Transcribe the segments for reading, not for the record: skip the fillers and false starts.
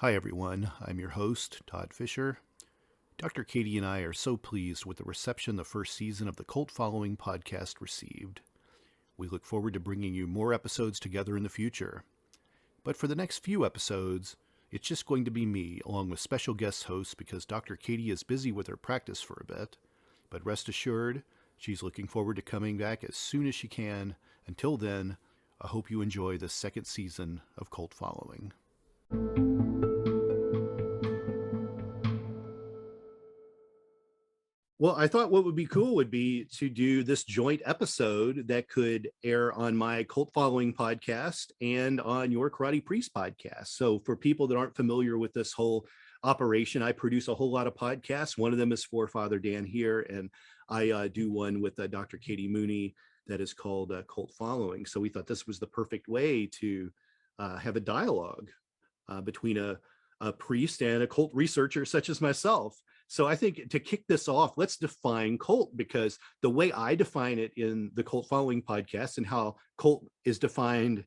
Hi, everyone. I'm your host, Todd Fischer. Dr. Katie and I are so pleased with the reception the first season of the Cult Following podcast received. We look forward to bringing you more episodes together in the future. But for the next few episodes, it's just going to be me, along with special guest hosts, because Dr. Katie is busy with her practice for a bit. But rest assured, she's looking forward to coming back as soon as she can. Until then, I hope you enjoy the second season of Cult Following. Well, I thought what would be cool would be to do this joint episode that could air on my Cult Following podcast and on your Karate Priest podcast. So for people that aren't familiar with this whole operation, I produce a whole lot of podcasts. One of them is for Father Dan here, and I do one with Dr. Katie Mooney that is called Cult Following. So we thought this was the perfect way to have a dialogue between a priest and a cult researcher such as myself. So I think to kick this off, let's define cult, because the way I define it in the Cult Following podcast and how cult is defined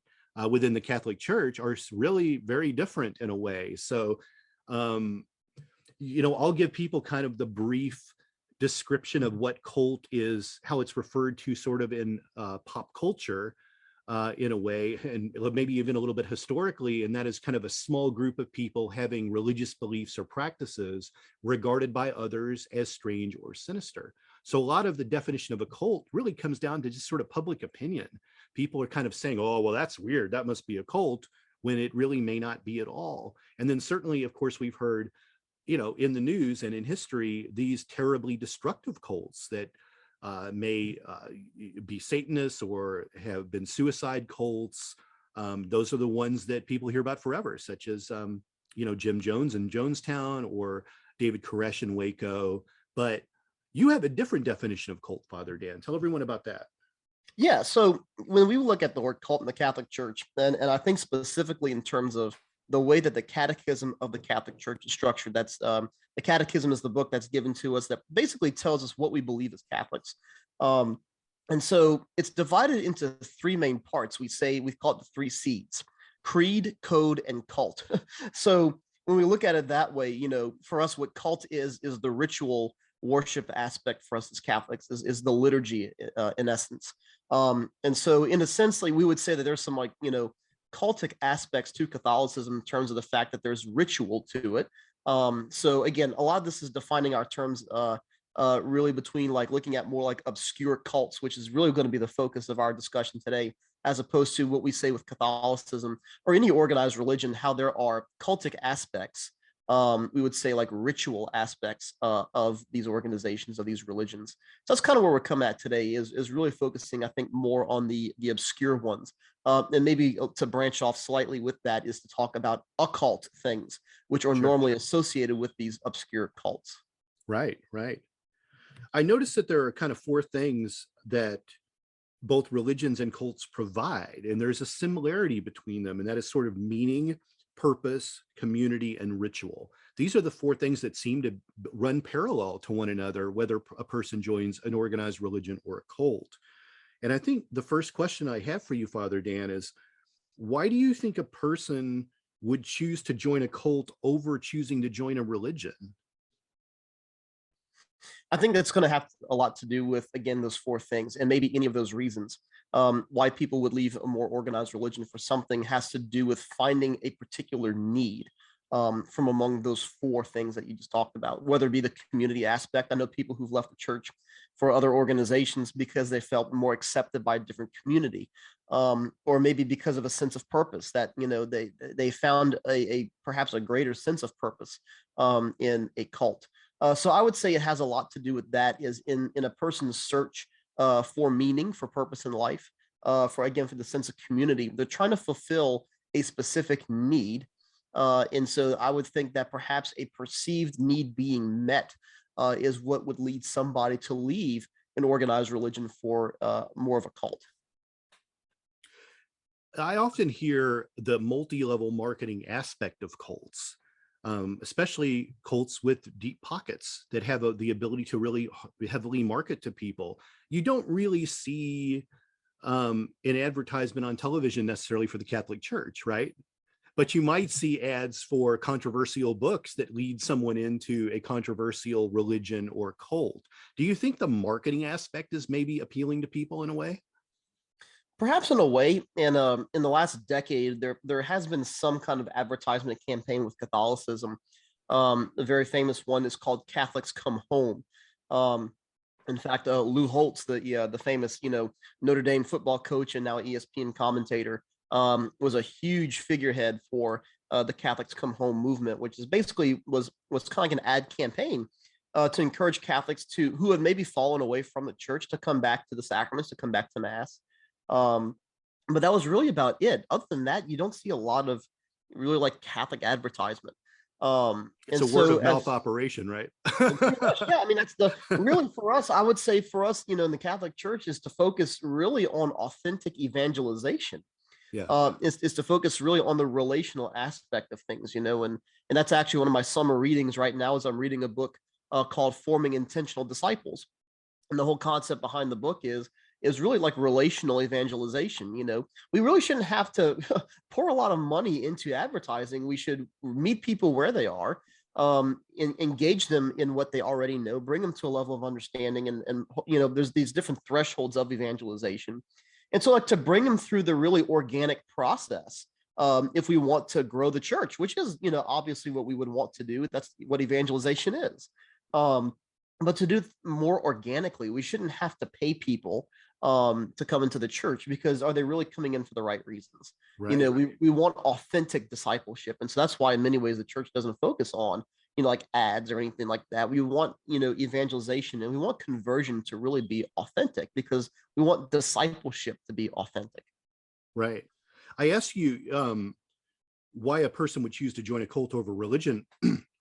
within the Catholic Church are really very different in a way. So, I'll give people kind of the brief description of what cult is, how it's referred to sort of in pop culture in a way, and maybe even a little bit historically, and that is kind of a small group of people having religious beliefs or practices regarded by others as strange or sinister. So a lot of the definition of a cult really comes down to just sort of public opinion. People are kind of saying, oh, well, that's weird, that must be a cult, when it really may not be at all. And then certainly, of course, we've heard, in the news and in history, these terribly destructive cults that may be Satanists or have been suicide cults. Those are the ones that people hear about forever, such as, Jim Jones in Jonestown or David Koresh in Waco. But you have a different definition of cult, Father Dan. Tell everyone about that. Yeah, so when we look at the word cult in the Catholic Church, and I think specifically in terms of the way that the Catechism of the Catholic Church is structured, that's the Catechism is the book that's given to us that basically tells us what we believe as Catholics. Um, and so it's divided into three main parts. We call it the three C's: creed, code, and cult. So when we look at it that way, for us, what cult is the ritual worship aspect for us as Catholics, is the liturgy in essence. And so in a sense, like, we would say that there's some cultic aspects to Catholicism in terms of the fact that there's ritual to it. So again, a lot of this is defining our terms really between like looking at more like obscure cults, which is really going to be the focus of our discussion today, as opposed to what we say with Catholicism or any organized religion, how there are cultic aspects. We would say like ritual aspects of these organizations, of these religions. So that's kind of where we're coming at today, is really focusing, I think, more on the obscure ones. And maybe to branch off slightly with that is to talk about occult things, which are Sure. normally associated with these obscure cults. Right, right. I noticed that there are kind of four things that both religions and cults provide, and there's a similarity between them, and that is sort of meaning, purpose, community, and ritual. These are the four things that seem to run parallel to one another, whether a person joins an organized religion or a cult. And I think the first question I have for you, Father Dan, is why do you think a person would choose to join a cult over choosing to join a religion? I think that's going to have a lot to do with, again, those four things, and maybe any of those reasons. Why people would leave a more organized religion for something has to do with finding a particular need from among those four things that you just talked about, whether it be the community aspect. I know people who've left the church for other organizations because they felt more accepted by a different community, or maybe because of a sense of purpose that they found a perhaps a greater sense of purpose in a cult. So I would say it has a lot to do with that, is in a person's search for meaning, for purpose in life, for the sense of community. They're trying to fulfill a specific need. And so I would think that perhaps a perceived need being met is what would lead somebody to leave an organized religion for more of a cult. I often hear the multi-level marketing aspect of cults, especially cults with deep pockets that have the ability to really heavily market to people. You don't really see an advertisement on television necessarily for the Catholic Church, right? But you might see ads for controversial books that lead someone into a controversial religion or cult. Do you think the marketing aspect is maybe appealing to people in a way? Perhaps in a way, and in the last decade, there has been some kind of advertisement campaign with Catholicism. A very famous one is called "Catholics Come Home." Um, in fact, Lou Holtz, the famous Notre Dame football coach and now ESPN commentator, was a huge figurehead for the Catholics Come Home movement, which is basically was kind of like an ad campaign to encourage Catholics who had maybe fallen away from the church to come back to the sacraments, to come back to mass. Um, but that was really about it. Other than that, you don't see a lot of really like Catholic advertisement. It's And a word so of mouth operation, right? pretty much, yeah. I mean, that's the really for us. I would say for us, in the Catholic Church, is to focus really on authentic evangelization. Yeah. Is to focus really on the relational aspect of things, and that's actually one of my summer readings right now. Is I'm reading a book called "Forming Intentional Disciples," and the whole concept behind the book is really like relational evangelization. We really shouldn't have to pour a lot of money into advertising. We should meet people where they are, engage them in what they already know, bring them to a level of understanding, and there's these different thresholds of evangelization, and so like to bring them through the really organic process. If we want to grow the church, which is obviously what we would want to do. That's what evangelization is. um, but to do more organically, we shouldn't have to pay people to come into the church, because are they really coming in for the right reasons? Right. We want authentic discipleship, and so that's why in many ways the church doesn't focus on like ads or anything like that. We want evangelization, and we want conversion to really be authentic, because we want discipleship to be authentic. Right. I asked you why a person would choose to join a cult over religion.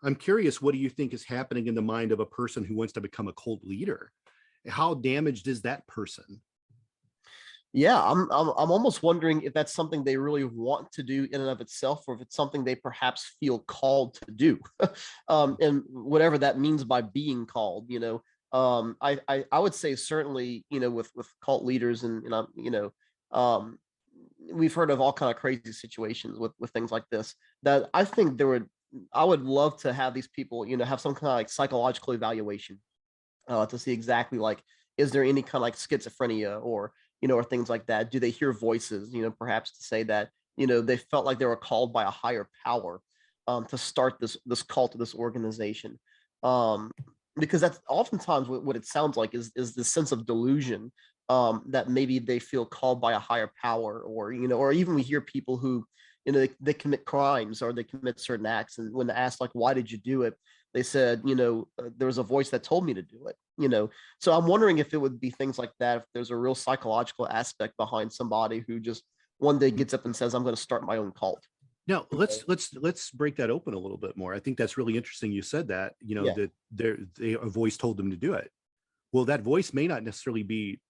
I'm curious, what do you think is happening in the mind of a person who wants to become a cult leader? How damaged is that person? Yeah, I'm almost wondering if that's something they really want to do in and of itself, or if it's something they perhaps feel called to do, and whatever that means by being called. I would say certainly, with cult leaders, and we've heard of all kind of crazy situations with things like this. That I think I would love to have these people, have some kind of like psychological evaluation to see exactly like, is there any kind of like schizophrenia, or things like that? Do they hear voices, perhaps to say that, they felt like they were called by a higher power to start this cult, this organization. Um, because that's oftentimes what it sounds like is this sense of delusion, that maybe they feel called by a higher power, or even we hear people who, they commit crimes or they commit certain acts. And when asked like, why did you do it? They said, there was a voice that told me to do it. So I'm wondering if it would be things like that, if there's a real psychological aspect behind somebody who just one day gets up and says, I'm going to start my own cult. Now let's break that open a little bit more. I think that's really interesting. You said that, Yeah. that a voice told them to do it. Well, that voice may not necessarily be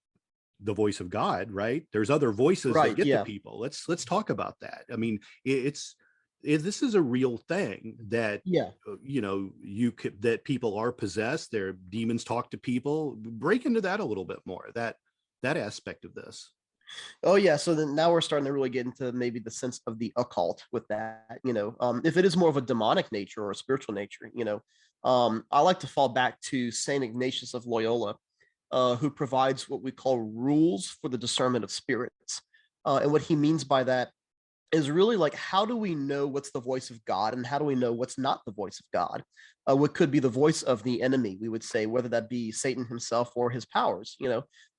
the voice of God, right? There's other voices Right. that get Yeah. to people. Let's talk about that. I mean, this is a real thing that Yeah. that people are possessed. Their demons talk to people. Break into that a little bit more. That aspect of this. Oh yeah. So then now we're starting to really get into maybe the sense of the occult with that. If it is more of a demonic nature or a spiritual nature, I like to fall back to Saint Ignatius of Loyola, who provides what we call rules for the discernment of spirits. And what he means by that is really like, how do we know what's the voice of God, and how do we know what's not the voice of God? What could be the voice of the enemy, we would say, whether that be Satan himself or his powers,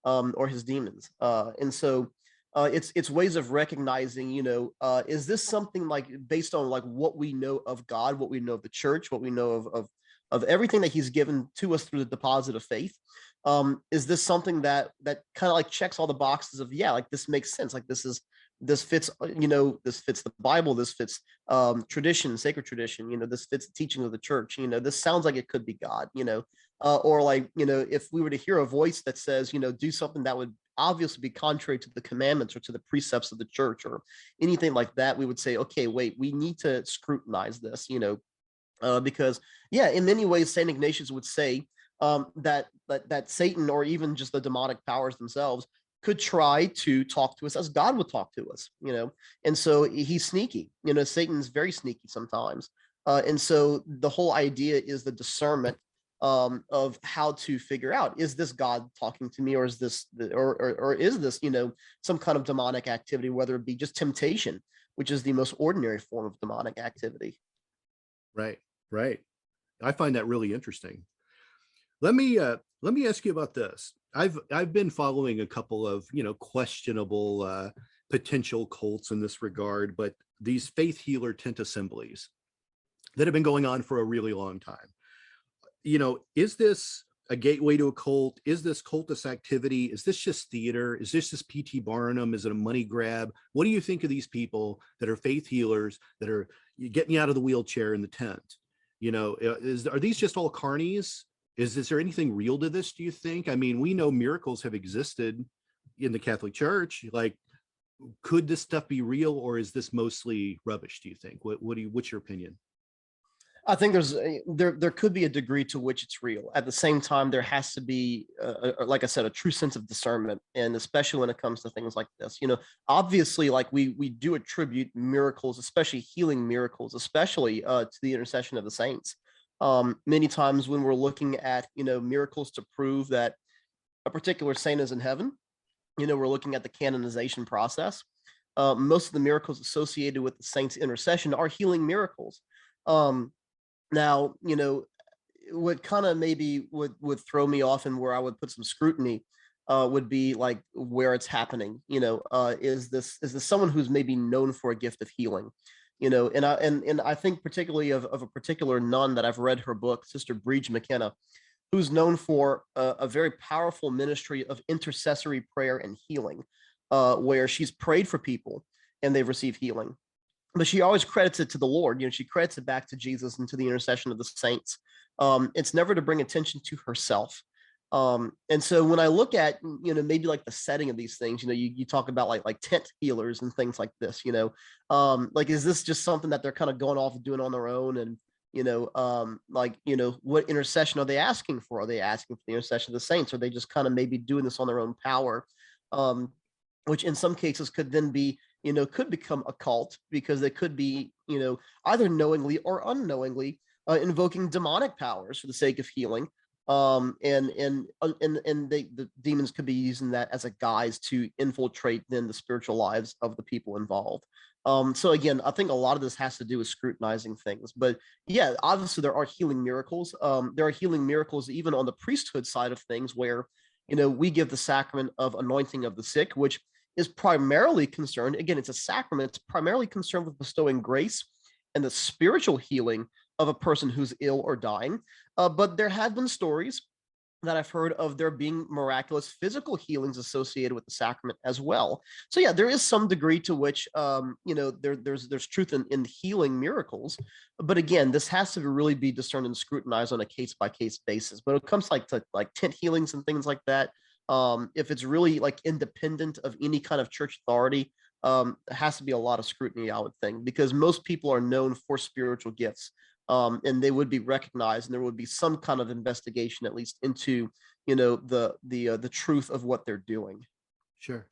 or his demons. And so it's ways of recognizing, is this something like based on like what we know of God, what we know of the church, what we know of everything that he's given to us through the deposit of faith. Is this something that kind of like checks all the boxes of, yeah, like this makes sense, like this fits, this fits the Bible, this fits tradition, sacred tradition, this fits the teaching of the church, this sounds like it could be God, or like, if we were to hear a voice that says, do something that would obviously be contrary to the commandments or to the precepts of the church or anything like that, we would say, okay, wait, we need to scrutinize this, because yeah, in many ways, Saint Ignatius would say that Satan, or even just the demonic powers themselves, could try to talk to us as God would talk to us, and so he's sneaky. Satan's very sneaky sometimes. And so the whole idea is the discernment of how to figure out, is this God talking to me, or is this or is this some kind of demonic activity, whether it be just temptation, which is the most ordinary form of demonic activity. Right. I find that really interesting. Let me ask you about this. I've been following a couple of questionable potential cults in this regard, but these faith healer tent assemblies that have been going on for a really long time. Is this a gateway to a cult? Is this cultist activity? Is this just theater? Is this just P.T. Barnum? Is it a money grab? What do you think of these people that are faith healers that are getting you out of the wheelchair in the tent? Are these just all carnies? Is there anything real to this, do you think? I mean, we know miracles have existed in the Catholic Church. Like, could this stuff be real, or is this mostly rubbish, do you think? What's your opinion? I think there could be a degree to which it's real. At the same time, there has to be, like I said, a true sense of discernment, and especially when it comes to things like this. Obviously, like we do attribute miracles, especially healing miracles, especially to the intercession of the saints. Many times when we're looking at miracles to prove that a particular saint is in heaven, we're looking at the canonization process. Most of the miracles associated with the saint's intercession are healing miracles. Now, what kind of maybe would throw me off, and where I would put some scrutiny would be like where it's happening. Is this someone who's maybe known for a gift of healing? And I think particularly of a particular nun that I've read her book, Sister Breege McKenna, who's known for a very powerful ministry of intercessory prayer and healing, where she's prayed for people and they've received healing. But she always credits it to the Lord. She credits it back to Jesus and to the intercession of the saints. It's never to bring attention to herself. And so when I look at, maybe like the setting of these things, you talk about like tent healers and things like this, like, is this just something that they're kind of going off and doing on their own? And, what intercession are they asking for? Are they asking for the intercession of the saints? Are they just kind of maybe doing this on their own power? Which in some cases could then be, could become a cult, because they could be, either knowingly or unknowingly invoking demonic powers for the sake of healing. And the demons could be using that as a guise to infiltrate then the spiritual lives of the people involved. So again, I think a lot of this has to do with scrutinizing things. But yeah, obviously there are healing miracles. There are healing miracles even on the priesthood side of things, where we give the sacrament of anointing of the sick, which is primarily concerned, again, it's a sacrament, it's primarily concerned with bestowing grace and the spiritual healing of a person who's ill or dying. But there have been stories that I've heard of there being miraculous physical healings associated with the sacrament as well. So yeah, there is some degree to which there's truth in healing miracles. But again, this has to really be discerned and scrutinized on a case-by-case basis. But when it comes to tent healings and things like that, if it's really like independent of any kind of church authority, it has to be a lot of scrutiny, I would think, because most people are known for spiritual gifts. And they would be recognized, and there would be some kind of investigation, at least, into the truth of what they're doing. Sure.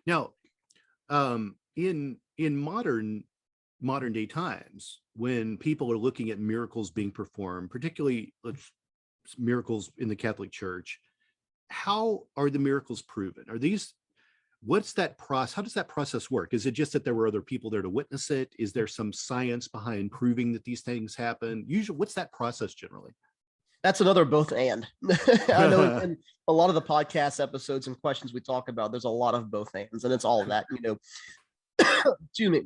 Now, in modern day times, when people are looking at miracles being performed, particularly miracles in the Catholic Church, how are the miracles proven? What's that process? How does that process work? Is it just that there were other people there to witness it? Is there some science behind proving that these things happen? Usually, what's that process generally? That's another both and. I know in a lot of the podcast episodes and questions we talk about, there's a lot of both ands, and it's all of that, excuse me.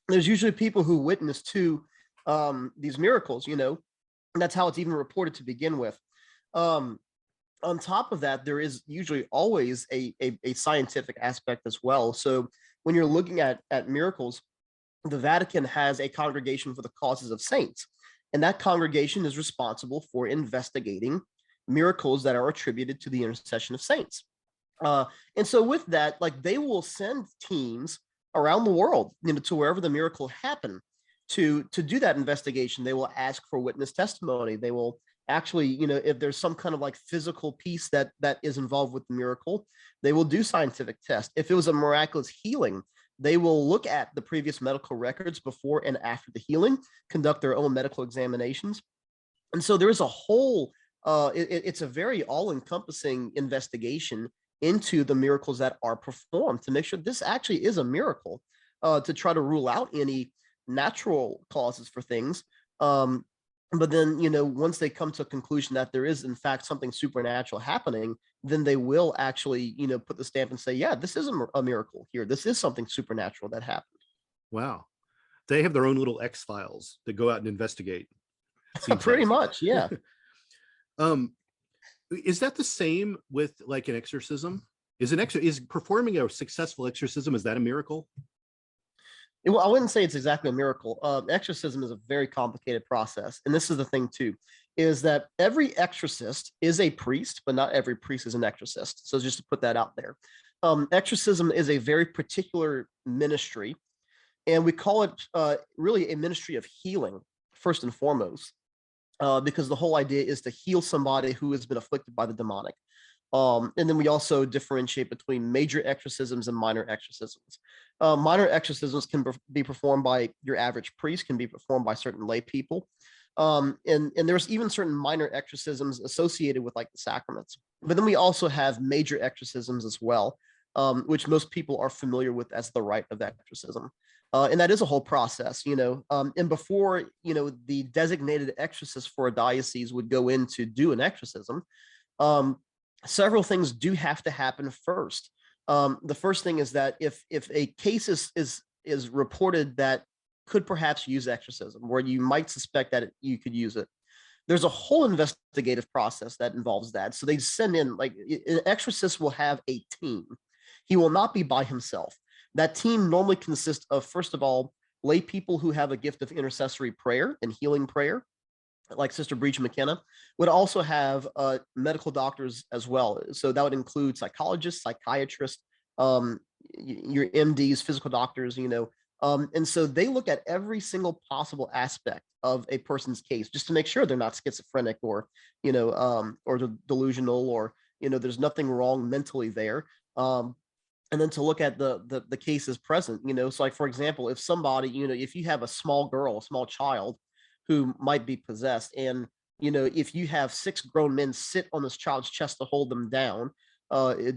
There's usually people who witness to these miracles, and that's how it's even reported to begin with. On top of that, there is usually always a scientific aspect as well. So when you're looking at miracles, the Vatican has a congregation for the causes of saints, and that congregation is responsible for investigating miracles that are attributed to the intercession of saints. And so with that, like, they will send teams around the world, to wherever the miracle happened to do that investigation. They will ask for witness testimony. They will actually, if there's some kind of like physical piece that is involved with the miracle, they will do scientific tests. If it was a miraculous healing, they will look at the previous medical records before and after the healing, conduct their own medical examinations. And so there is a whole, it's a very all-encompassing investigation into the miracles that are performed to make sure this actually is a miracle, to try to rule out any natural causes for things. But then, once they come to a conclusion that there is in fact something supernatural happening, then they will actually, put the stamp and say, yeah, this is a miracle here. This is something supernatural that happened. Wow. They have their own little X-Files that go out and investigate. Pretty much, yeah. Is that the same with like an exorcism? Is performing a successful exorcism, is that a miracle? Well, I wouldn't say it's exactly a miracle. Exorcism is a very complicated process. And this is the thing too, is that every exorcist is a priest, but not every priest is an exorcist. So just to put that out there. Exorcism is a very particular ministry, and we call it really a ministry of healing, first and foremost, because the whole idea is to heal somebody who has been afflicted by the demonic. And then we also differentiate between major exorcisms and minor exorcisms. Minor exorcisms can be performed by your average priest, can be performed by certain lay people. And there's even certain minor exorcisms associated with like the sacraments. But then we also have major exorcisms as well, which most people are familiar with as the rite of exorcism. And that is a whole process, and before, the designated exorcist for a diocese would go in to do an exorcism, several things do have to happen first. The first thing is that if a case is reported that could perhaps use exorcism, where you might suspect that you could use it, there's a whole investigative process that involves that. So they send in, like, an exorcist will have a team. He will not be by himself. That team normally consists of, first of all, lay people who have a gift of intercessory prayer and healing prayer, like Sister Breach McKenna, would also have medical doctors as well. So that would include psychologists, psychiatrists, your MDs, physical doctors, and so they look at every single possible aspect of a person's case just to make sure they're not schizophrenic or, or delusional, or, there's nothing wrong mentally there. And then to look at the cases present, so like, for example, if somebody, if you have a small girl, a small child who might be possessed, and, if you have 6 grown men sit on this child's chest to hold them down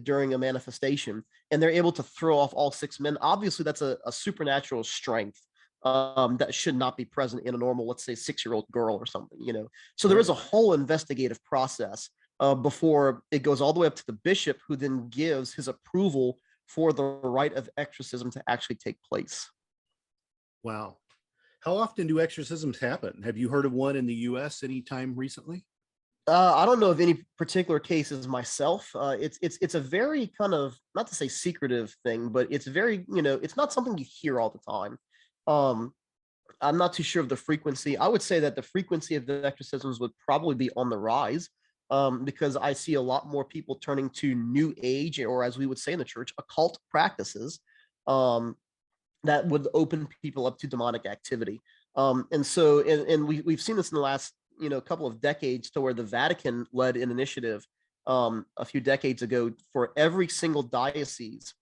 during a manifestation, and they're able to throw off all 6 men, obviously that's a supernatural strength that should not be present in a normal, let's say, 6-year-old girl or something, So there is a whole investigative process before it goes all the way up to the bishop, who then gives his approval for the rite of exorcism to actually take place. Wow. How often do exorcisms happen? Have you heard of one in the US anytime recently? I don't know of any particular cases myself. It's a very kind of, not to say secretive thing, but it's very, it's not something you hear all the time. I'm not too sure of the frequency. I would say that the frequency of the exorcisms would probably be on the rise, because I see a lot more people turning to new age, or as we would say in the church, occult practices that would open people up to demonic activity. And so, and we've seen this in the last, couple of decades, to where the Vatican led an initiative a few decades ago for every single diocese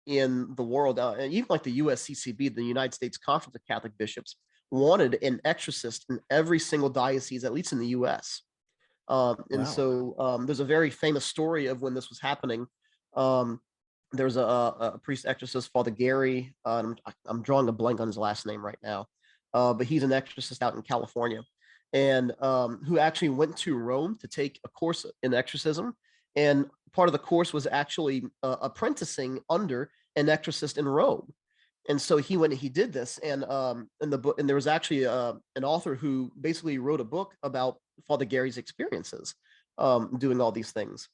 in the world, and even like the USCCB, the United States Conference of Catholic Bishops, wanted an exorcist in every single diocese, at least in the US. And so there's a very famous story of when this was happening. There's a priest exorcist, Father Gary. I'm drawing a blank on his last name right now, but he's an exorcist out in California, and who actually went to Rome to take a course in exorcism. And part of the course was actually apprenticing under an exorcist in Rome. And so he went and he did this, and in the book, and there was actually an author who basically wrote a book about Father Gary's experiences doing all these things.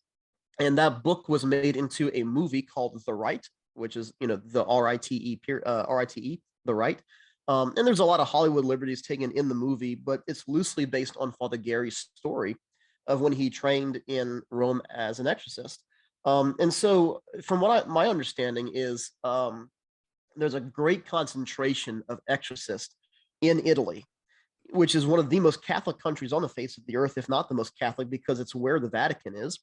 And that book was made into a movie called The Rite, which is, the R-I-T-E, R-I-T-E, The Rite. And there's a lot of Hollywood liberties taken in the movie, but it's loosely based on Father Gary's story of when he trained in Rome as an exorcist. And so from what my understanding is, there's a great concentration of exorcists in Italy. which is one of the most Catholic countries on the face of the earth, if not the most Catholic, because it's where the Vatican is.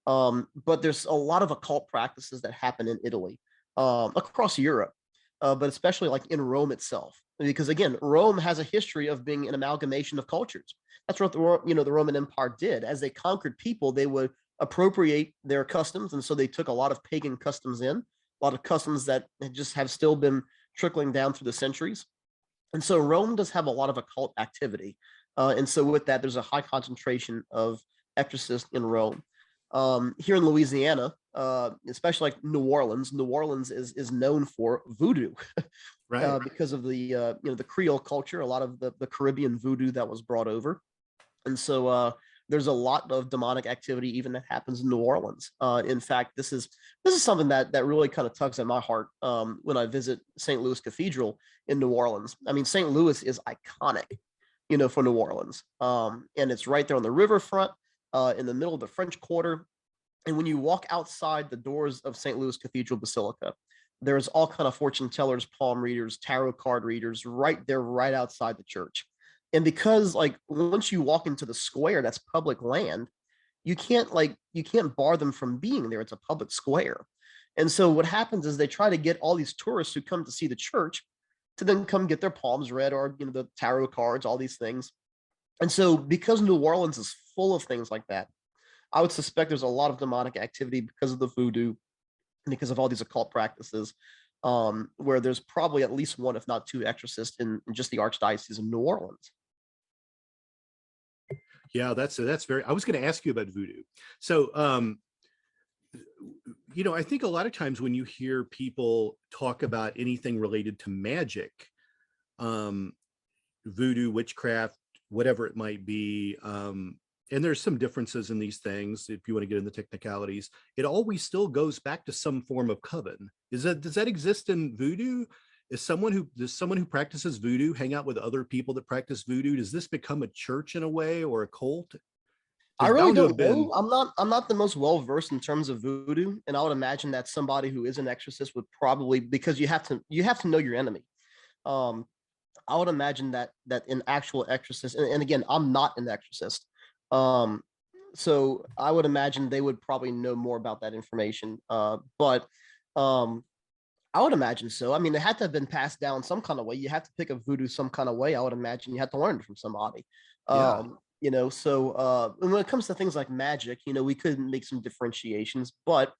But there's a lot of occult practices that happen in Italy, across Europe, but especially like in Rome itself, because again, Rome has a history of being an amalgamation of cultures. That's what the Roman Empire did. As they conquered people, they would appropriate their customs, and so they took a lot of pagan customs in, a lot of customs that just have still been trickling down through the centuries. And so Rome does have a lot of occult activity. And so with that, there's a high concentration of exorcists in Rome. Here in Louisiana, especially like New Orleans, New Orleans is known for voodoo, Right. because of the the Creole culture, a lot of the Caribbean voodoo that was brought over. And so there's a lot of demonic activity even that happens in New Orleans. In fact, this is something that really kind of tugs at my heart when I visit St. Louis Cathedral in New Orleans. I mean, St. Louis is iconic, for New Orleans, and it's right there on the riverfront, in the middle of the French Quarter. And when you walk outside the doors of St. Louis Cathedral Basilica, there's all kind of fortune tellers, palm readers, tarot card readers right there, right outside the church. And because like once you walk into the square, that's public land, you can't bar them from being there. It's a public square. And so what happens is they try to get all these tourists who come to see the church to then come get their palms read, or the tarot cards, all these things. And so because New Orleans is full of things like that, I would suspect there's a lot of demonic activity because of the voodoo and because of all these occult practices, where there's probably at least one, if not two, exorcists in just the archdiocese of New Orleans. Yeah, that's very. I was going to ask you about voodoo. So, I think a lot of times when you hear people talk about anything related to magic, voodoo, witchcraft, whatever it might be, and there's some differences in these things. If you want to get into technicalities, it always still goes back to some form of coven. Does that exist in voodoo? Does someone who practices voodoo hang out with other people that practice voodoo? Does this become a church in a way, or a cult? I There's really bound to have don't been. know. I'm not the most well versed in terms of voodoo, and I would imagine that somebody who is an exorcist would probably, because you have to know your enemy. Um, I would imagine that an actual exorcist, and again, I'm not an exorcist, um, so I would imagine they would probably know more about that information. But um, I would imagine so. I mean, it had to have been passed down some kind of way. You have to pick a voodoo some kind of way. I would imagine you had to learn it from somebody. Yeah. And when it comes to things like magic, we could make some differentiations, but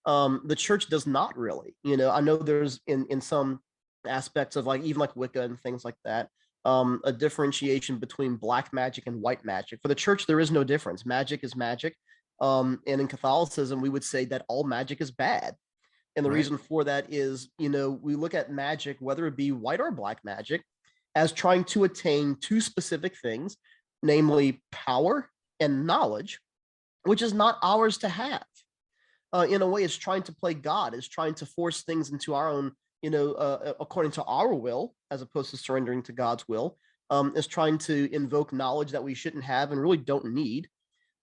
the church does not really. I know there's in some aspects of like even like Wicca and things like that, a differentiation between black magic and white magic. For the church, there is no difference. Magic is magic. And in Catholicism, we would say that all magic is bad. And the Right. reason for that is, we look at magic, whether it be white or black magic, as trying to attain two specific things, namely power and knowledge, which is not ours to have. In a way, it's trying to play God, is trying to force things into our own, according to our will, as opposed to surrendering to God's will, is trying to invoke knowledge that we shouldn't have and really don't need.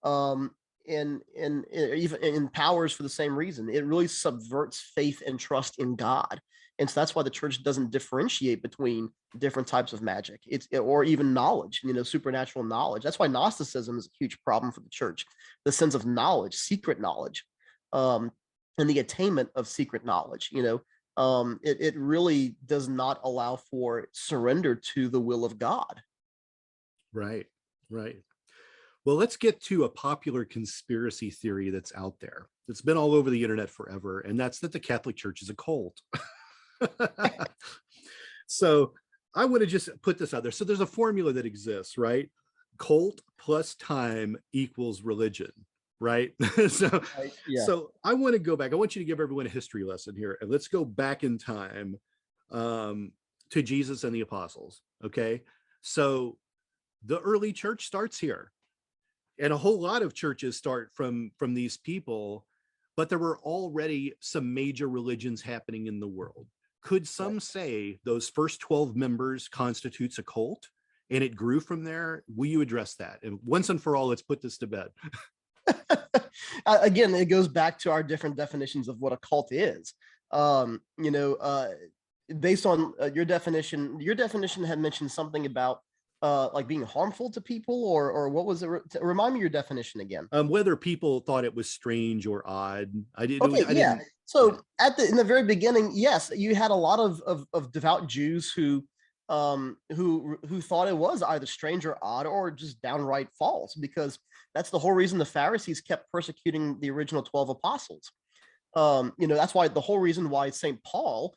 Um, and even in powers for the same reason. It really subverts faith and trust in God. And so that's why the church doesn't differentiate between different types of magic, or even knowledge, supernatural knowledge. That's why Gnosticism is a huge problem for the church. The sense of knowledge, secret knowledge, and the attainment of secret knowledge. It really does not allow for surrender to the will of God. Right. Right. Well, let's get to a popular conspiracy theory that's out there. It's been all over the internet forever, and that's that the Catholic Church is a cult. So I want to just put this out there. So there's a formula that exists, right? Cult plus time equals religion, right? so Right. Yeah. so I want to go back. I want you to give everyone a history lesson here, and let's go back in time, to Jesus and the apostles. Okay, so the early church starts here, and a whole lot of churches start from these people, but there were already some major religions happening in the world. Could some Right. say those first 12 members constitutes a cult, and it grew from there? Will you address that? And once and for all, let's put this to bed. Again, it goes back to our different definitions of what a cult is. Based on your definition had mentioned something about like being harmful to people, or what was it? Remind me your definition again. Whether people thought it was strange or odd. I Okay, didn't. I yeah. didn't. Yeah. So in the very beginning, yes, you had a lot of devout Jews who thought it was either strange or odd or just downright false, because that's the whole reason the Pharisees kept persecuting the original 12 apostles. That's why the whole reason why St. Paul,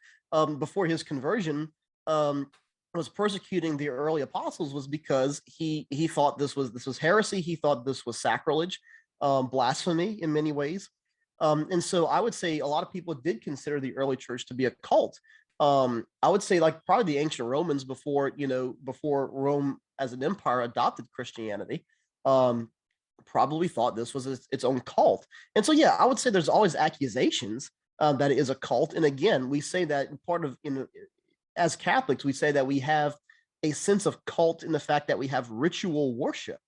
before his conversion, was persecuting the early apostles, was because he thought this was heresy. He thought this was sacrilege, blasphemy in many ways. And so I would say a lot of people did consider the early church to be a cult. I would say like probably the ancient Romans before Rome as an empire adopted Christianity, probably thought this was its own cult. And so, yeah, I would say there's always accusations that it is a cult. And again, we say that part of, as Catholics, we say that we have a sense of cult in the fact that we have ritual worship.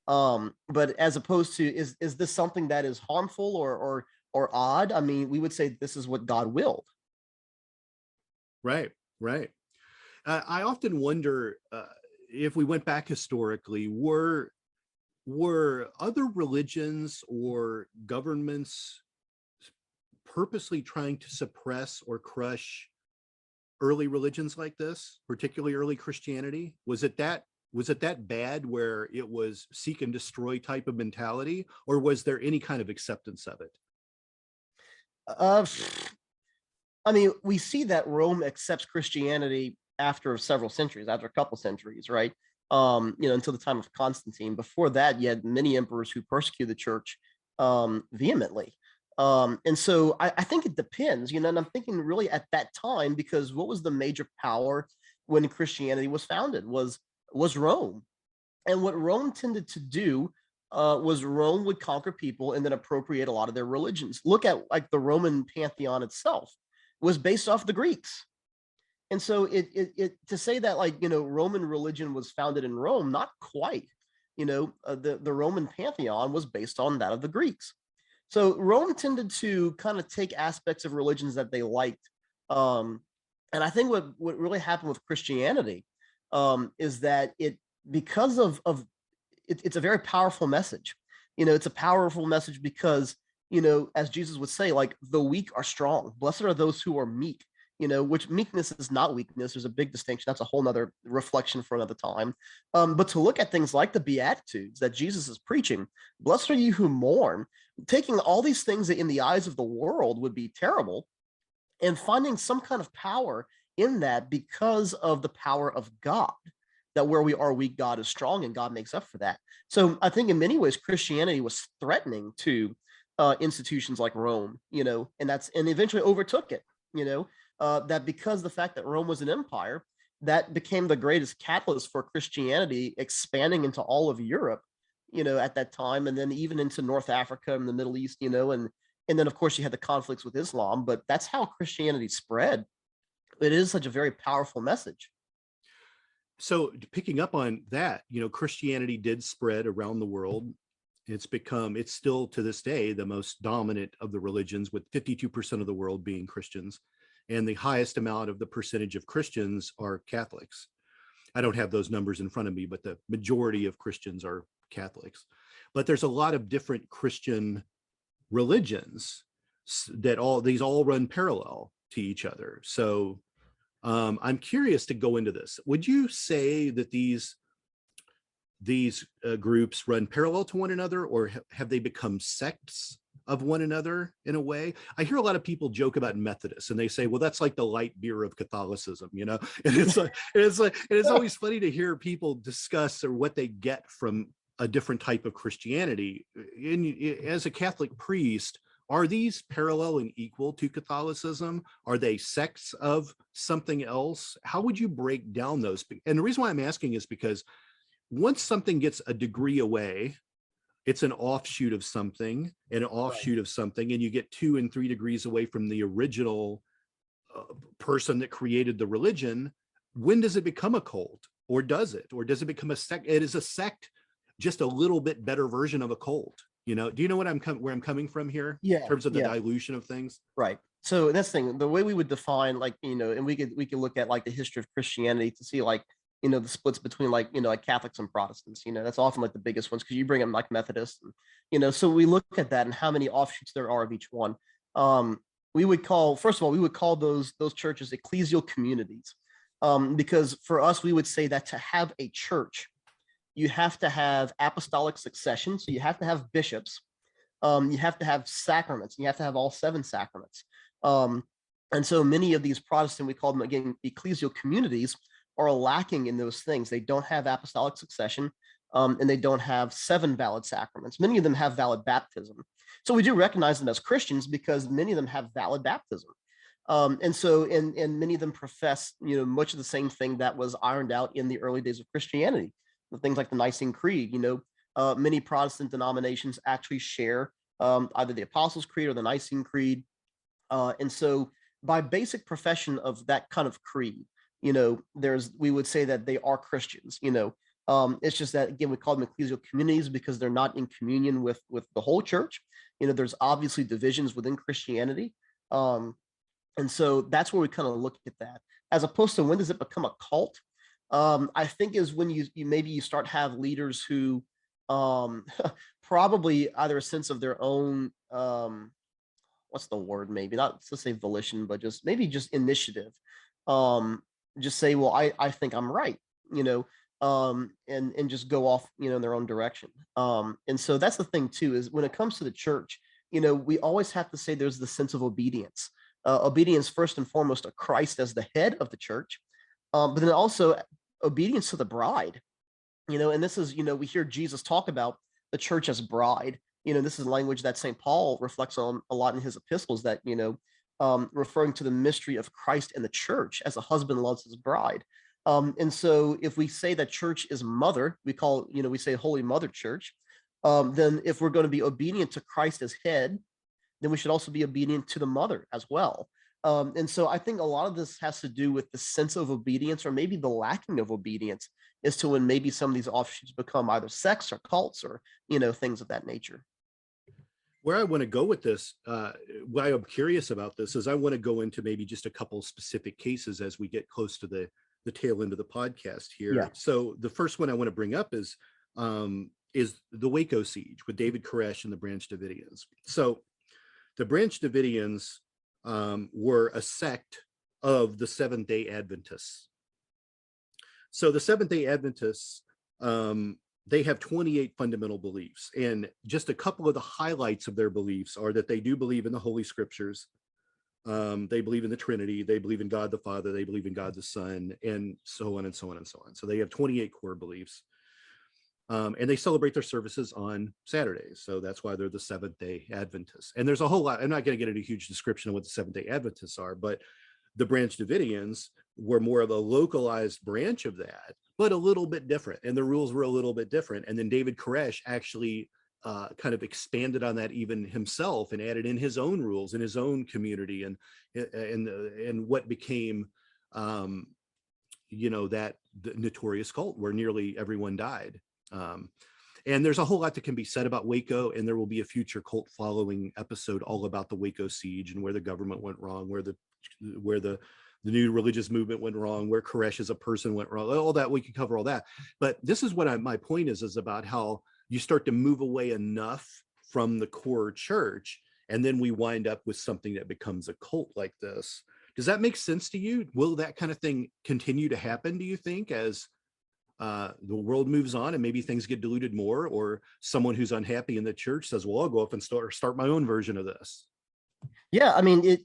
But as opposed to, is this something that is harmful or odd? I mean, we would say this is what God willed. Right. Right. I often wonder if we went back historically, were other religions or governments purposely trying to suppress or crush early religions like this, particularly early Christianity? Was it that bad where it was seek and destroy type of mentality, or was there any kind of acceptance of it? I mean, we see that Rome accepts Christianity after several centuries, after a couple centuries, right? Until the time of Constantine. Before that, you had many emperors who persecuted the church vehemently. And so I think it depends, and I'm thinking really at that time, because what was the major power when Christianity was founded was Rome. And what Rome tended to do was Rome would conquer people and then appropriate a lot of their religions. Look at like the Roman pantheon itself was based off the Greeks. And so it to say that like, Roman religion was founded in Rome, not quite. The Roman pantheon was based on that of the Greeks. So Rome tended to kind of take aspects of religions that they liked. And I think what really happened with Christianity is that because of it's a very powerful message. It's a powerful message because, as Jesus would say, like the weak are strong. Blessed are those who are meek, which meekness is not weakness. There's a big distinction. That's a whole nother reflection for another time. But to look at things like the Beatitudes that Jesus is preaching, blessed are you who mourn, taking all these things that in the eyes of the world would be terrible and finding some kind of power in that because of the power of God, that where we are weak, God is strong, and God makes up for that. So I think in many ways, Christianity was threatening to institutions like Rome, and eventually overtook it, that because the fact that Rome was an empire, that became the greatest catalyst for Christianity expanding into all of Europe, at that time, and then even into North Africa and the Middle East, and then of course you had the conflicts with Islam, but that's how Christianity spread. It is such a very powerful message. So picking up on that, Christianity did spread around the world. It's still to this day the most dominant of the religions, with 52% of the world being Christians, and the highest amount of the percentage of Christians are Catholics. I don't have those numbers in front of me, but the majority of Christians are Catholics. But there's a lot of different Christian religions that all run parallel to each other. So I'm curious to go into this. Would you say that these groups run parallel to one another, or have they become sects of one another in a way? I hear a lot of people joke about Methodists, and they say, well, that's like the light beer of Catholicism, and it's always funny to hear people discuss or what they get from a different type of Christianity. As a Catholic priest, are these parallel and equal to Catholicism? Are they sects of something else? How would you break down those? And the reason why I'm asking is because once something gets a degree away, it's an offshoot of something, and you get 2 and 3 degrees away from the original person that created the religion. When does it become a cult? Or does it become a sect? It is a sect, just a little bit better version of a cult. Do you know where I'm coming from here? Yeah, in terms of the dilution of things. Right. So that's the thing. The way we would define, like, and we could look at like the history of Christianity to see like the splits between like, like Catholics and Protestants. That's often like the biggest ones because you bring them like Methodists, and, so we look at that and how many offshoots there are of each one. We would call, first of all, we would call those churches ecclesial communities, because for us, we would say that to have a church, you have to have apostolic succession. So you have to have bishops, you have to have sacraments, you have to have all 7 sacraments. And so many of these Protestant, we call them again ecclesial communities, are lacking in those things. They don't have apostolic succession, and they don't have 7 valid sacraments. Many of them have valid baptism. So we do recognize them as Christians because many of them have valid baptism. And so, and many of them profess, much of the same thing that was ironed out in the early days of Christianity, things like the Nicene Creed. Many Protestant denominations actually share either the Apostles' Creed or the Nicene Creed. And so by basic profession of that kind of creed, we would say that they are Christians. It's just that, again, we call them ecclesial communities because they're not in communion with the whole church. There's obviously divisions within Christianity. And so that's where we kind of look at that, as opposed to when does it become a cult? I think is when you maybe you start have leaders who probably either a sense of their own, what's the word, maybe not to say volition, but just maybe just initiative, just say, well, I think I'm right, and just go off, in their own direction. And so that's the thing too, is when it comes to the church, we always have to say there's the sense of obedience. Obedience first and foremost to Christ as the head of the church, but then also obedience to the bride. And this is, we hear Jesus talk about the church as bride. This is language that St. Paul reflects on a lot in his epistles, that, referring to the mystery of Christ and the church as a husband loves his bride. And so if we say that church is mother, we say Holy Mother Church, then if we're going to be obedient to Christ as head, then we should also be obedient to the mother as well. And so I think a lot of this has to do with the sense of obedience, or maybe the lacking of obedience, as to when maybe some of these offshoots become either sects or cults or, things of that nature. Where I want to go with this, why I'm curious about this, is I want to go into maybe just a couple specific cases as we get close to the tail end of the podcast here. Yeah. So the first one I want to bring up is the Waco siege with David Koresh and the Branch Davidians. So the Branch Davidians were a sect of the Seventh-day Adventists. So the Seventh-day Adventists, they have 28 fundamental beliefs, and just a couple of the highlights of their beliefs are that they do believe in the Holy Scriptures. They believe in the Trinity. They believe in God the Father. They believe in God the Son, and so on and so on and so on. So they have 28 core beliefs. And they celebrate their services on Saturdays. So that's why they're the Seventh-day Adventists. And there's a whole lot. I'm not going to get into a huge description of what the Seventh-day Adventists are, but the Branch Davidians were more of a localized branch of that, but a little bit different. And the rules were a little bit different. And then David Koresh actually kind of expanded on that even himself and added in his own rules in his own community, and what became, that the notorious cult where nearly everyone died. And there's a whole lot that can be said about Waco, and there will be a future Cult Following episode all about the Waco siege and where the government went wrong, where the new religious movement went wrong, where Koresh as a person went wrong, all that. We could cover all that. But this is what my point is about how you start to move away enough from the core church, and then we wind up with something that becomes a cult like this. Does that make sense to you? Will that kind of thing continue to happen, do you think, as the world moves on and maybe things get diluted more, or someone who's unhappy in the church says, well, I'll go up and start my own version of this? Yeah, I mean,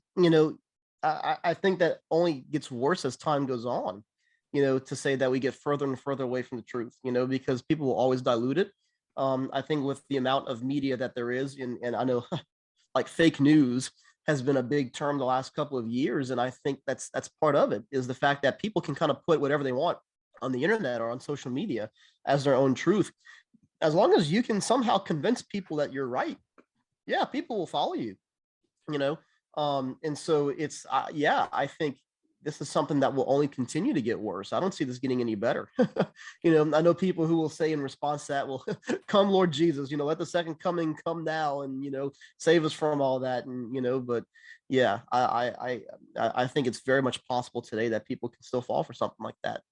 I think that only gets worse as time goes on, to say that we get further and further away from the truth, because people will always dilute it. I think with the amount of media that there is, and I know like fake news has been a big term the last couple of years. And I think that's part of it, is the fact that people can kind of put whatever they want on the internet or on social media as their own truth. As long as you can somehow convince people that you're right, yeah, people will follow you, and so it's, I think this is something that will only continue to get worse. I don't see this getting any better. I know people who will say in response to that, well, come Lord Jesus, let the second coming come now, and, save us from all that. And, but yeah, I think it's very much possible today that people can still fall for something like that.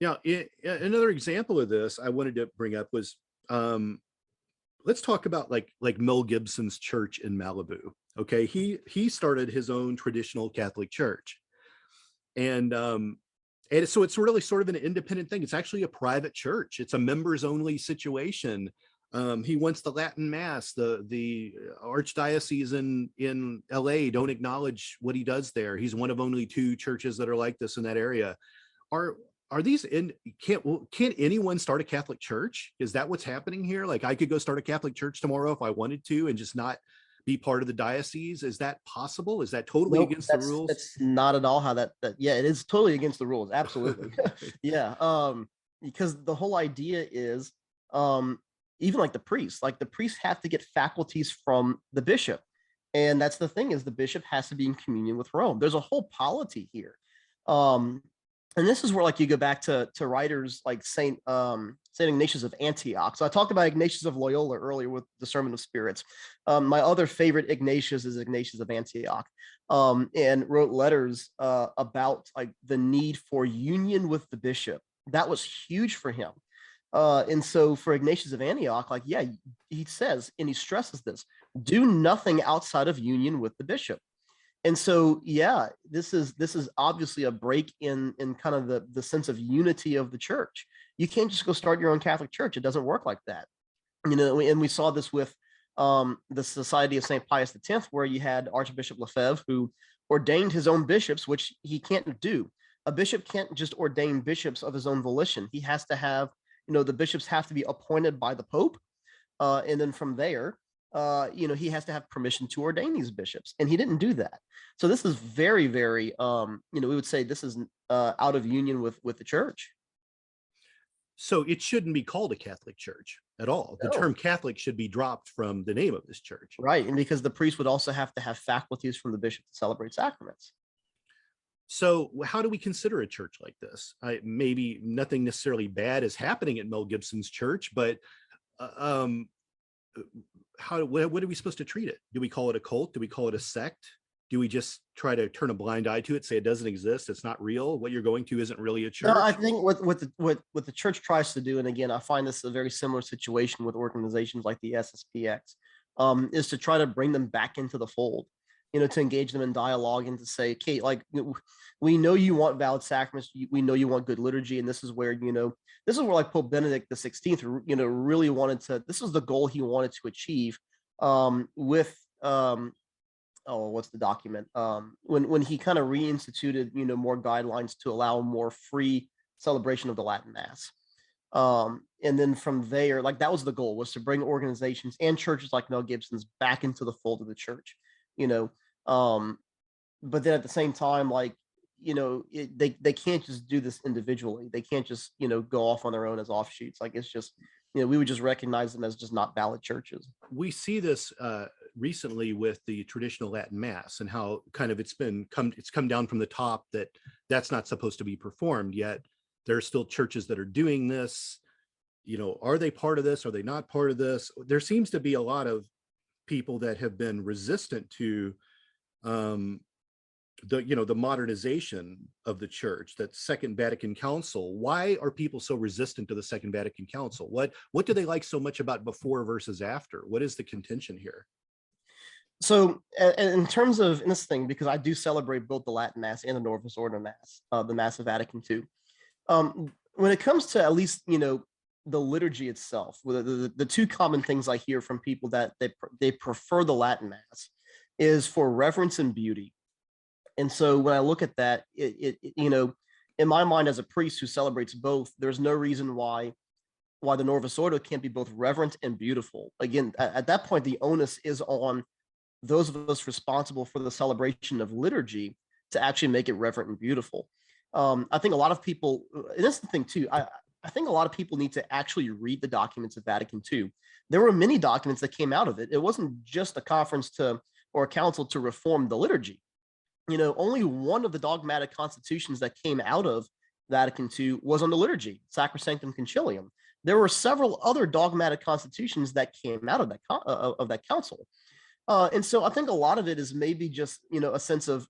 Yeah, another example of this I wanted to bring up was, let's talk about like Mel Gibson's church in Malibu. Okay, he started his own traditional Catholic church, and so it's really sort of an independent thing. It's actually a private church. It's a members only situation. He wants the Latin Mass. The archdiocese in LA don't acknowledge what he does there. He's one of only 2 churches that are like this in that area. Are are these in can't anyone start a Catholic church? Is that what's happening here? Like I could go start a Catholic church tomorrow if I wanted to and just not be part of the diocese. Is that possible? Is that totally Nope, against the rules? that's not at all how that yeah, it is totally against the rules. Absolutely. Yeah. Because the whole idea is even like the priests have to get faculties from the bishop. And that's the thing is the bishop has to be in communion with Rome. There's a whole polity here. Um, and this is where like you go back to writers like Saint Ignatius of Antioch. So I talked about Ignatius of Loyola earlier with the Sermon of Spirits. My other favorite Ignatius is Ignatius of Antioch, and wrote letters about like the need for union with the bishop. That was huge for him. And so for Ignatius of Antioch, like, yeah, he says, and he stresses this, do nothing outside of union with the bishop. And so, yeah, this is obviously a break in kind of the sense of unity of the church. You can't just go start your own Catholic church. It doesn't work like that. And we saw this with the Society of St. Pius X, where you had Archbishop Lefebvre, who ordained his own bishops, which he can't do. A bishop can't just ordain bishops of his own volition. He has to have, the bishops have to be appointed by the Pope. And then from there, he has to have permission to ordain these bishops. And he didn't do that. So this is very, very, we would say this is out of union with the church. So it shouldn't be called a Catholic church at all. The term No. Catholic should be dropped from the name of this church. Right. And because the priest would also have to have faculties from the bishop to celebrate sacraments. So how do we consider a church like this? Maybe nothing necessarily bad is happening at Mel Gibson's church, but what are we supposed to treat it? Do we call it a cult? Do we call it a sect? Do we just try to turn a blind eye to it, say it doesn't exist, it's not real, what you're going to isn't really a church? No, I think what the church tries to do, and again, I find this a very similar situation with organizations like the SSPX, is to try to bring them back into the fold, to engage them in dialogue and to say, okay, like, we know you want valid sacraments, we know you want good liturgy, and this is where, like Pope Benedict the 16th, really wanted to, this is the goal he wanted to achieve with what's the document? When he kind of reinstituted, more guidelines to allow more free celebration of the Latin Mass. And then from there, like that was the goal, was to bring organizations and churches like Mel Gibson's back into the fold of the church, but then at the same time, like, they can't just do this individually. They can't just, go off on their own as offshoots. Like it's just, we would just recognize them as just not valid churches. We see this recently with the traditional Latin Mass and how kind of it's come down from the top that that's not supposed to be performed, yet there are still churches that are doing this. Are they part of this? Are they not part of this? There seems to be a lot of people that have been resistant to the modernization of the church, that Second Vatican Council. Why are people so resistant to the Second Vatican Council? What do they like so much about before versus after? What is the contention here? So in terms of in this thing, because I do celebrate both the Latin Mass and the Novus Ordo Mass, the Mass of Vatican II. When it comes to at least, the liturgy itself, the 2 common things I hear from people that they prefer the Latin Mass is for reverence and beauty. And so when I look at that, in my mind as a priest who celebrates both, there's no reason why the Novus Ordo can't be both reverent and beautiful. Again, at that point, the onus is on those of us responsible for the celebration of liturgy to actually make it reverent and beautiful. I think a lot of people, and that's the thing too, I think a lot of people need to actually read the documents of Vatican II. There were many documents that came out of it. It wasn't just a conference or a council to reform the liturgy. Only one of the dogmatic constitutions that came out of Vatican II was on the liturgy, Sacrosanctum Concilium. There were several other dogmatic constitutions that came out of that council. And so I think a lot of it is maybe just, a sense of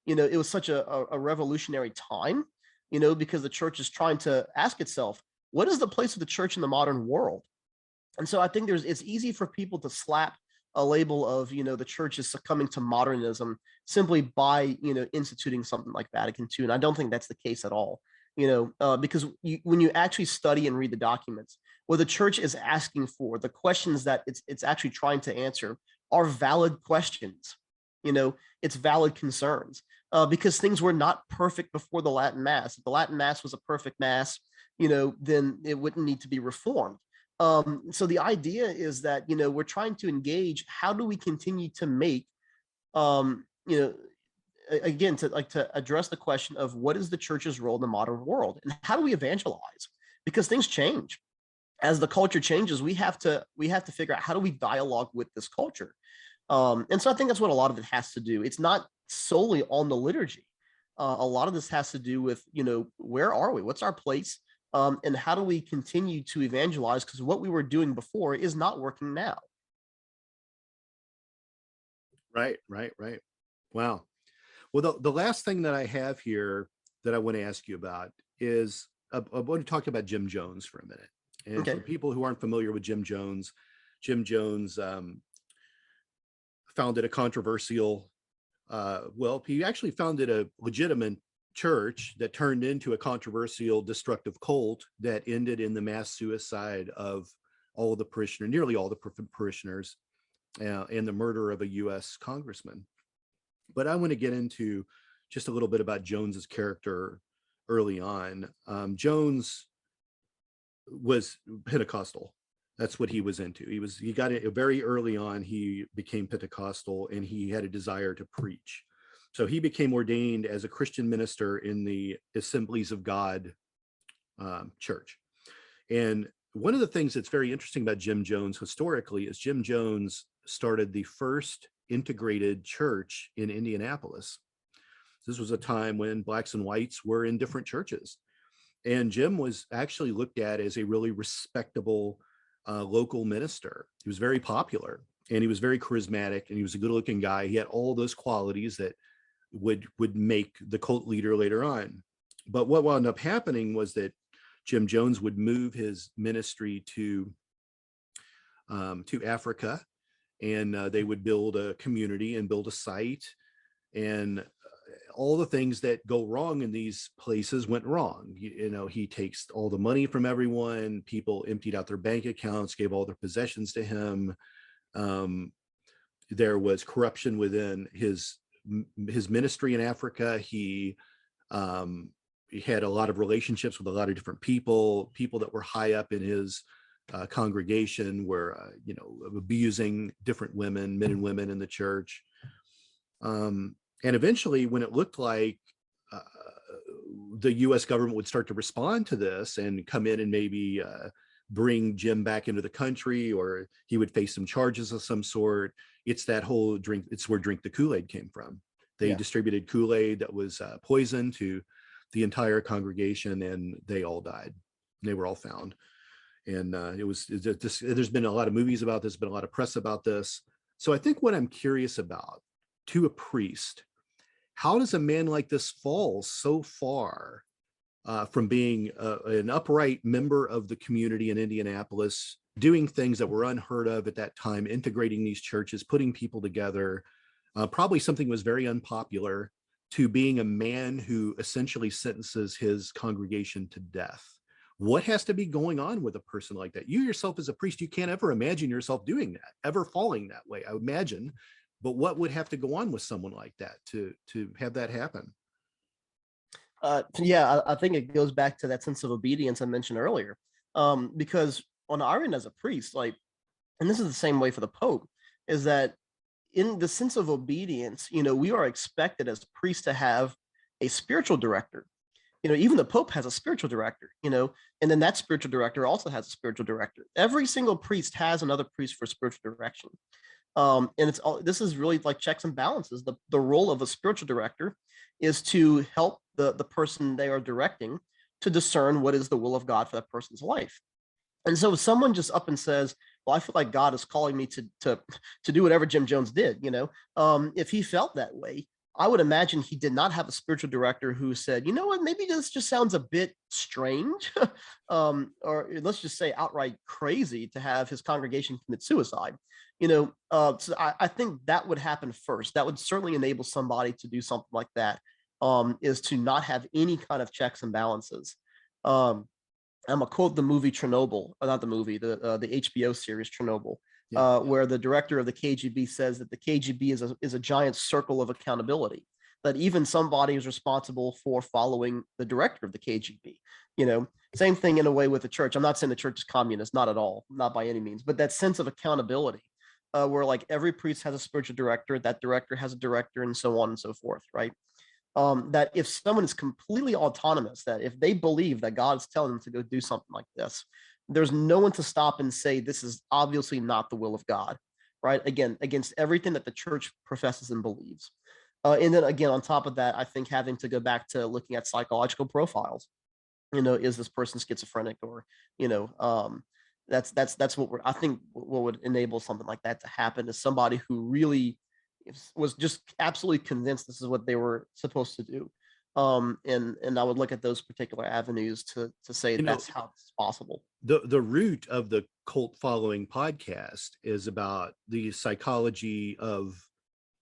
it was such a revolutionary time because the church is trying to ask itself, what is the place of the church in the modern world? And so I think it's easy for people to slap a label of, the church is succumbing to modernism simply by, instituting something like Vatican II. And I don't think that's the case at all, because when you actually study and read the documents, what the church is asking for, the questions that it's actually trying to answer are valid questions. It's valid concerns, because things were not perfect before the Latin Mass. If the Latin Mass was a perfect Mass, then it wouldn't need to be reformed. So the idea is that, we're trying to engage, how do we continue to make, again, to address the question of what is the church's role in the modern world, and how do we evangelize? Because things change. As the culture changes, we have to figure out, how do we dialogue with this culture? And so I think that's what a lot of it has to do. It's not solely on the liturgy. A lot of this has to do with, where are we? What's our place? And how do we continue to evangelize? Because what we were doing before is not working now. Right. Wow. Well, the last thing that I have here that I want to ask you about is, I want to talk about Jim Jones for a minute. And Okay. for people who aren't familiar with Jim Jones founded a controversial, he actually founded a legitimate church that turned into a controversial, destructive cult that ended in the mass suicide of all of the parishioners, nearly all the parishioners, and the murder of a U.S. congressman. But I want to get into just a little bit about Jones's character early on. Jones was Pentecostal. That's what he was into. He got it very early on. He became Pentecostal, and he had a desire to preach. So he became ordained as a Christian minister in the Assemblies of God church. And one of the things that's very interesting about Jim Jones historically is Jim Jones started the first integrated church in Indianapolis. This was a time when blacks and whites were in different churches. And Jim was actually looked at as a really respectable local minister. He was very popular, and he was very charismatic, and he was a good looking guy. He had all those qualities that would make the cult leader later on. But what wound up happening was that Jim Jones would move his ministry to Africa, and they would build a community and build a site, and all the things that go wrong in these places went wrong. He takes all the money from everyone. People emptied out their bank accounts, gave all their possessions to him. There was corruption within his ministry in Africa. He had a lot of relationships with a lot of different people that were high up in his congregation were, abusing different men and women in the church. And eventually, when it looked like the U.S. government would start to respond to this and come in and maybe bring Jim back into the country, or he would face some charges of some sort, it's that whole drink. It's where Drink the Kool-Aid came from. They distributed Kool-Aid that was poison to the entire congregation, and they all died. They were all found. And there's been a lot of movies about this, been a lot of press about this. So I think what I'm curious about, to a priest, how does a man like this fall so far from being an upright member of the community in Indianapolis, doing things that were unheard of at that time, integrating these churches, putting people together, probably something was very unpopular, to being a man who essentially sentences his congregation to death? What has to be going on with a person like that? You yourself as a priest, you can't ever imagine yourself doing that, ever falling that way, I would imagine. But what would have to go on with someone like that to have that happen? I think it goes back to that sense of obedience I mentioned earlier. Because on our end as a priest, and this is the same way for the Pope, is that in the sense of obedience, we are expected as priests to have a spiritual director. Even the Pope has a spiritual director, and then that spiritual director also has a spiritual director. Every single priest has another priest for spiritual direction. And this is really like checks and balances. The role of a spiritual director is to help the person they are directing to discern what is the will of God for that person's life. And so if someone just up and says, well, I feel like God is calling me to do whatever Jim Jones did, if he felt that way, I would imagine he did not have a spiritual director who said, you know what, maybe this just sounds a bit strange, or let's just say outright crazy to have his congregation commit suicide. So I think that would happen first. That would certainly enable somebody to do something like that, is to not have any kind of checks and balances. I'm gonna quote the movie Chernobyl, or not the movie, the HBO series Chernobyl, where the director of the KGB says that the KGB is a giant circle of accountability, that even somebody is responsible for following the director of the KGB. Same thing in a way with the church. I'm not saying the church is communist, not at all, not by any means, but that sense of accountability, where like every priest has a spiritual director, that director has a director, and so on and so forth, right? That if someone is completely autonomous, that if they believe that God is telling them to go do something like this, there's no one to stop and say, this is obviously not the will of God, right? Again, against everything that the church professes and believes. And then again, on top of that, I think having to go back to looking at psychological profiles, is this person schizophrenic, or, that's what I think what would enable something like that to happen, is somebody who really was just absolutely convinced this is what they were supposed to do. And I would look at those particular avenues to say that's how it's possible. The root of the Cult Following podcast is about the psychology of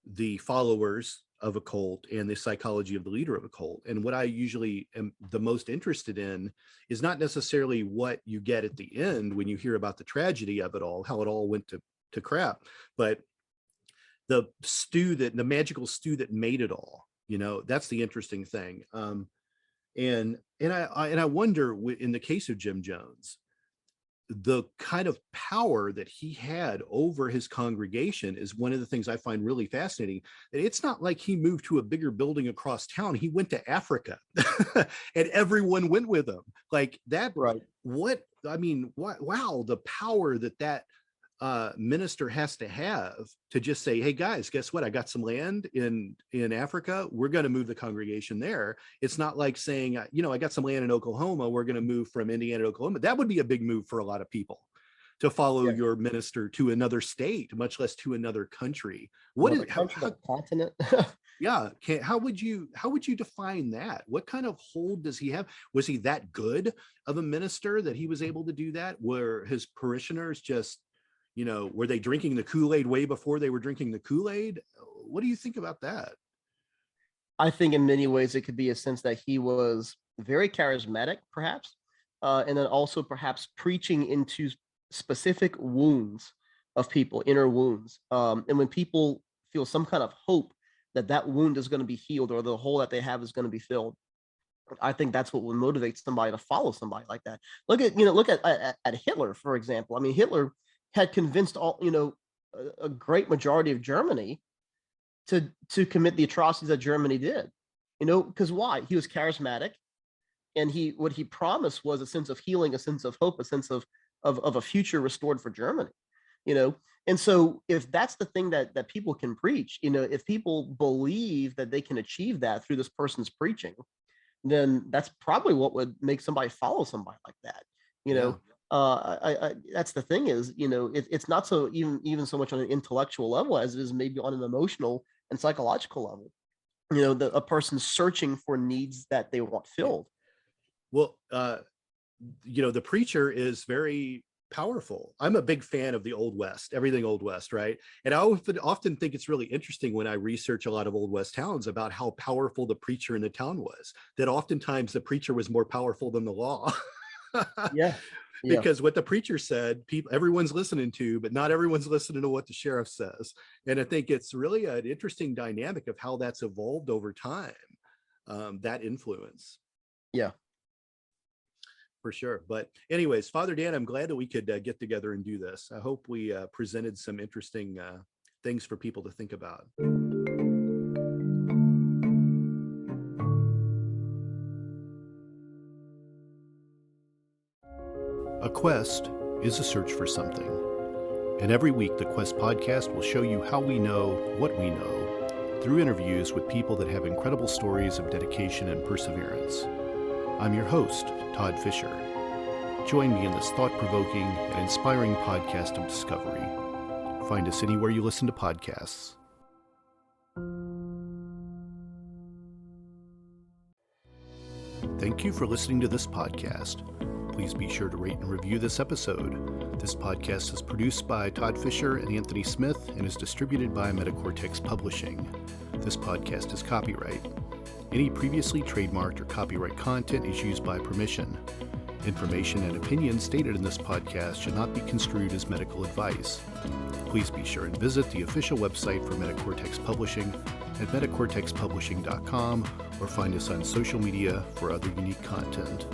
the followers of a cult and the psychology of the leader of a cult. And what I usually am the most interested in is not necessarily what you get at the end when you hear about the tragedy of it all, how it all went to crap, but the magical stew that made it all. That's the interesting thing. And I wonder, in the case of Jim Jones, the kind of power that he had over his congregation is one of the things I find really fascinating. That it's not like he moved to a bigger building across town. He went to Africa and everyone went with him like that. Right. Wow, the power that minister has to have to just say, hey guys, guess what? I got some land in Africa. We're going to move the congregation there. It's not like saying, I got some land in Oklahoma. We're going to move from Indiana to Oklahoma. That would be a big move for a lot of people to follow your minister to another state, much less to another country. Continent? Yeah. How would you define that? What kind of hold does he have? Was he that good of a minister that he was able to do that? Were his parishioners just, were they drinking the Kool-Aid way before they were drinking the Kool-Aid? What do you think about that? I think in many ways it could be a sense that he was very charismatic, perhaps, and then also perhaps preaching into specific wounds of people, inner wounds. And when people feel some kind of hope that wound is going to be healed, or the hole that they have is going to be filled, I think that's what would motivate somebody to follow somebody like that. Look at Hitler, for example. I mean, Hitler had convinced a great majority of Germany to commit the atrocities that Germany did, because why? He was charismatic, and what he promised was a sense of healing, a sense of hope, a sense of a future restored for Germany, and so if that's the thing that people can preach, if people believe that they can achieve that through this person's preaching, then that's probably what would make somebody follow somebody like that. That's the thing is, it's not so even so much on an intellectual level as it is maybe on an emotional and psychological level. A person searching for needs that they want filled. Well, the preacher is very powerful. I'm a big fan of the Old West, everything Old West, right? And I often think it's really interesting when I research a lot of Old West towns about how powerful the preacher in the town was, that oftentimes the preacher was more powerful than the law. Yeah. Because what the preacher said, everyone's listening to, but not everyone's listening to what the sheriff says. And I think it's really an interesting dynamic of how that's evolved over time, that influence. Yeah. For sure. But anyways, Father Dan, I'm glad that we could get together and do this. I hope we presented some interesting things for people to think about. A quest is a search for something. And every week, the Quest podcast will show you how we know what we know through interviews with people that have incredible stories of dedication and perseverance. I'm your host, Todd Fischer. Join me in this thought-provoking and inspiring podcast of discovery. Find us anywhere you listen to podcasts. Thank you for listening to this podcast. Please be sure to rate and review this episode. This podcast is produced by Todd Fischer and Anthony Smith and is distributed by Metacortex Publishing. This podcast is copyright. Any previously trademarked or copyright content is used by permission. Information and opinions stated in this podcast should not be construed as medical advice. Please be sure and visit the official website for Metacortex Publishing at metacortexpublishing.com or find us on social media for other unique content.